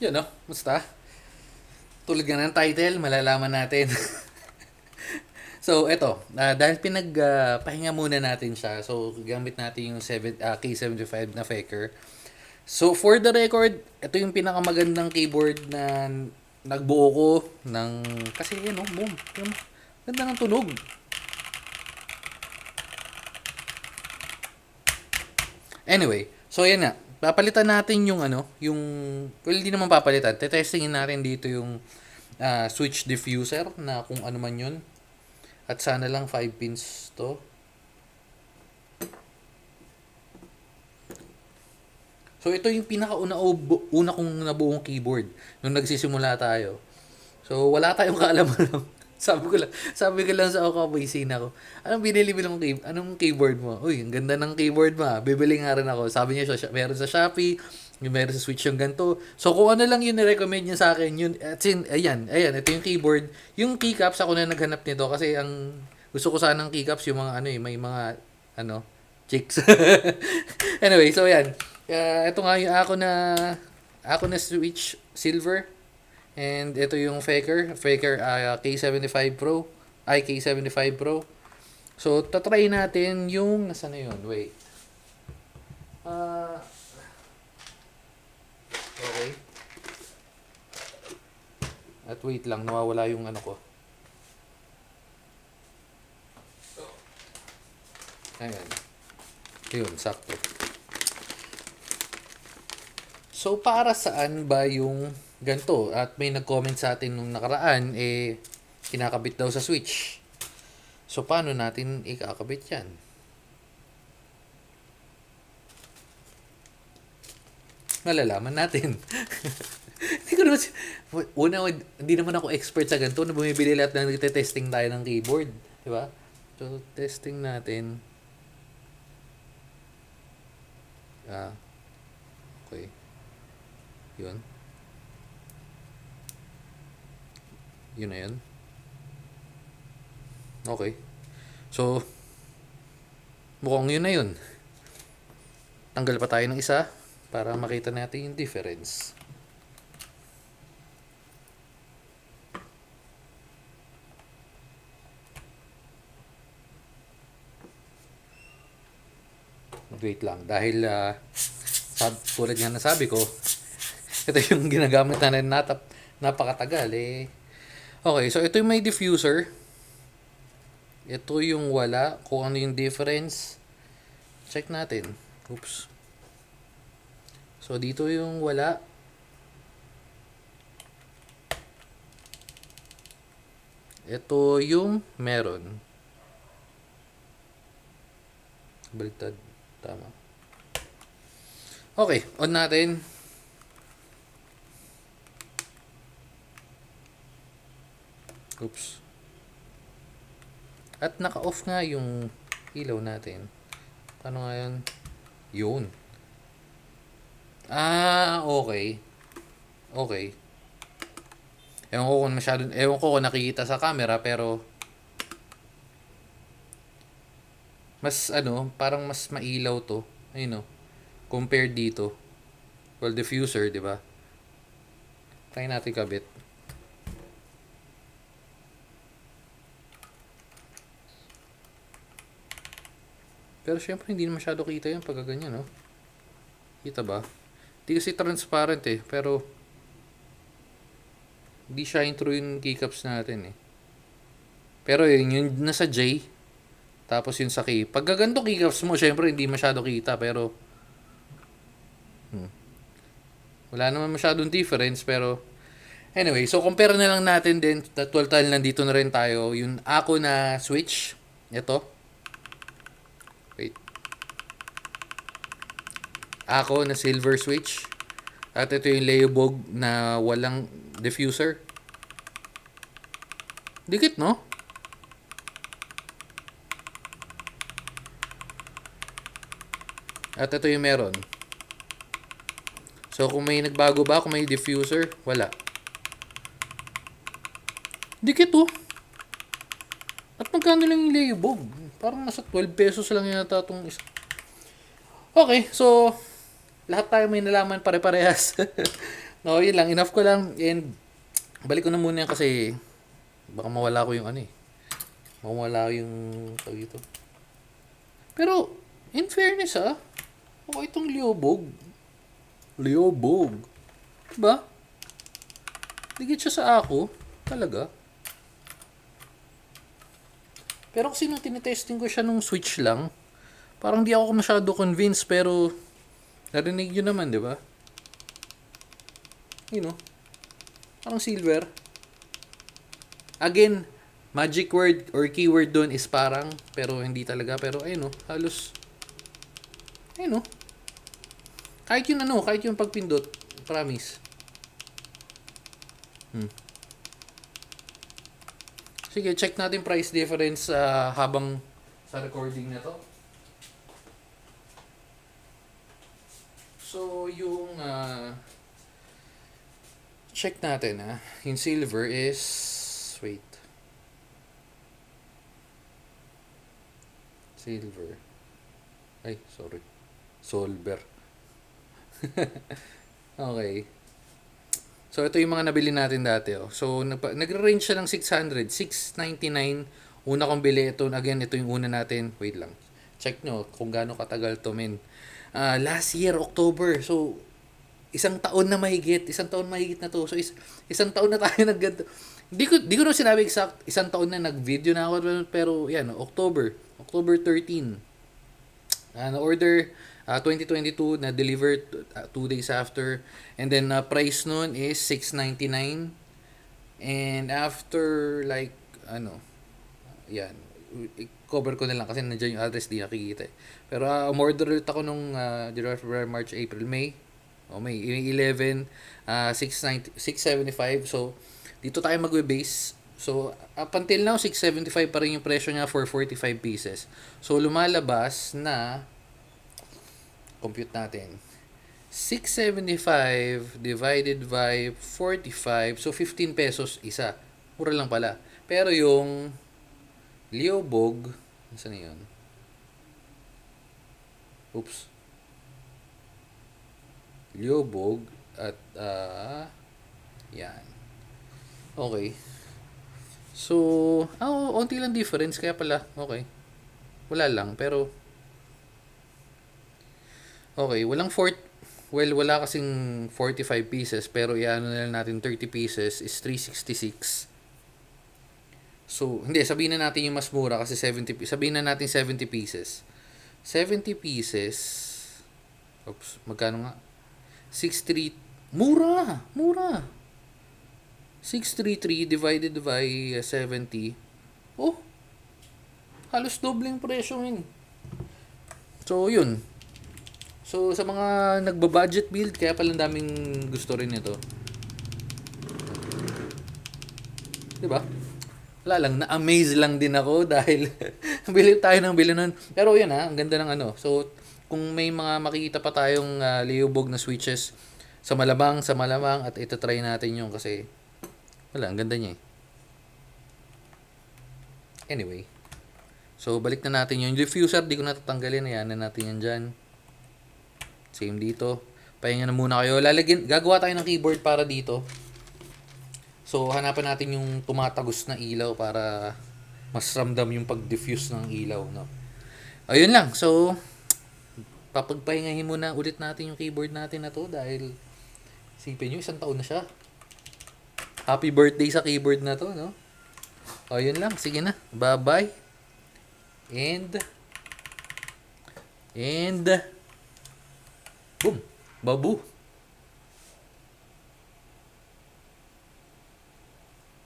Yun, no? Musta? Tulad nga ng title, malalaman natin. So, eto. Dahil pahinga muna natin siya. So, gamit natin yung K75 na Faker. So, for the record, ito yung pinakamagandang keyboard na nagbuo ko ng... Kasi, yun, no? Boom. Yung, ganda ng tunog. Anyway, so yan nga. Papalitan natin yung ano, yung... Well, hindi naman papalitan. Tetestingin natin dito yung switch diffuser na kung ano man yun. At sana lang 5 pins to. So ito yung una kong nabuong keyboard nung nagsisimula tayo. So wala tayong kaalaman. Sabi ko lang sa opisina ko, anong keyboard mo? Uy, ang ganda ng keyboard mo. Bibili nga rin ako. Sabi niya, meron sa Shopee, meron sa Switch yung ganito. So kung ano lang yung ni-recommend niya sa akin, yun, ayan, ito yung keyboard. Yung keycaps, ako na naghanap nito kasi ang gusto ko sanang keycaps yung mga ano may mga ano, chicks. Anyway, so yan. Ito nga yung ako na Switch Silver. And ito yung Faker K75 Pro, K75 Pro. So, tatry natin yung, nasa na yun? Wait. Uh, okay. At wait lang, nawawala yung ano ko. Ayan. Yun, sakto. So, para saan ba yung ganito? At may nag-comment sa atin nung nakaraan, kinakabit daw sa Switch. So, paano natin ikakabit yan? Malalaman natin. Hindi ko naman, hindi naman ako expert sa ganito na bumibili lahat ng nagte-testing tayo ng keyboard. Di ba? So, testing natin. Okay. Yun. Yun na yun. Okay. So, mukhang yun na yun. Tanggal pa tayo ng isa para makita natin yung difference. Wait lang. Dahil, tulad nga nasabi ko, ito yung ginagamit na napakatagal eh. Okay, so ito yung may diffuser. Ito yung wala. Kung ano yung difference. Check natin. Oops. So dito yung wala. Ito yung meron. Baliktad. Tama. Okay, on natin. Oops. At naka-off nga yung ilaw natin. Paano nga yun? Yun. Okay. Okay. Ewan ko kung nakikita sa camera pero parang mas mailaw to. Ayun oh. Compared dito. Well, diffuser, di ba? Try natin kabit. Pero syempre hindi na masyado kita yun pag ganyan, no? Kita ba? Hindi kasi transparent eh, pero hindi shine through yung keycaps natin eh. Pero yung nasa J, tapos yung sa K. Pag gaganto keycaps mo, syempre hindi masyado kita, pero wala naman masyadong difference, pero anyway, so compare na lang natin din, total nandito na rin tayo, yung ako na switch, ito. Wait. Ako na silver switch. At ito yung Leobog na walang diffuser. Dikit, no? At ito yung meron. So, kung may nagbago ba, kung may diffuser, wala. Dikit, oh. At magkano lang yung Leobog? Parang nasa 12 pesos lang yata itong isa. Okay, so lahat tayo may nalaman pare-parehas. No, yun lang. Enough ko lang. And balik ko na muna yan kasi baka mawala ko yung ano eh. Mawala yung tawag ito. Pero, in fairness okay itong liobog. Liobog. Diba? Digit siya sa ako. Talaga. Pero kasi nung tinetesting ko siya nung Switch lang, parang di ako masyado convinced pero narinig nyo naman, di ba? You know, parang silver. Again, magic word or keyword doon is parang, pero hindi talaga. Pero ayun halos, ayun kahit yung pagpindot, promise. Sige, check natin price difference habang sa recording na to. So, yung check natin yung silver is wait. Silver. Ay, sorry. Solver. Okay. So, ito yung mga nabili natin dati. So, nagre-range siya ng 600. 699. Una kong bili ito. Again, ito yung una natin. Wait lang. Check nyo kung gaano katagal to, men. Last year, October. So, isang taon na mahigit. Isang taon mahigit na to. So, isang taon na tayo nagganto. Di ko na sinabi exact. Isang taon na nag-video na ako. Pero, yan, October 13. Na-order 2022 na delivered 2 days after, and then price nun is $699, and after like yan, cover ko na lang kasi nandiyan yung address, di nakikita pero umorder ulit ako nung February, March, April, May May 11, 675. So dito tayo magbe-base. So up until now 675 pa rin yung presyo niya for 45 pieces. So lumalabas na, compute natin, 675 divided by 45, so 15 pesos isa. Mura lang pala. Pero yung liobog, saan na yun? Oops. Liobog at yan. Okay. So, onti lang difference kaya pala. Okay. Wala lang pero okay, wala kasing 45 pieces pero iano na lang natin 30 pieces is 366. So, hindi, sabihin na natin yung mas mura kasi 70, sabihin na natin 70 pieces. 70 pieces. Oops, magkano nga? 63, mura. 633 divided by 70. Oh, halos dobleng presyo yun. So, yun. So, sa mga nagba-budget build, kaya palang daming gusto rin ito. Diba? Wala lang, na-amaze lang din ako dahil bili tayo ng bili nun. Pero yun ang ganda ng ano. So, kung may mga makikita pa tayong liubog na switches sa malamang at itatry natin yung kasi wala, ang ganda niya eh. Anyway. So, balik na natin yung diffuser. Di ko natatanggalin. Ayan na natin yan dyan. Same dito. Pahinga na muna kayo. Gagawa tayo ng keyboard para dito. So, hanapan natin yung tumatagos na ilaw para mas ramdam yung pag-diffuse ng ilaw, no? Ayun lang. So, papagpahingahin muna ulit natin yung keyboard natin na to dahil sipin nyo, 1 taon na siya. Happy birthday sa keyboard na to, no? Ayun lang. Sige na. Bye-bye. And boom. Babu.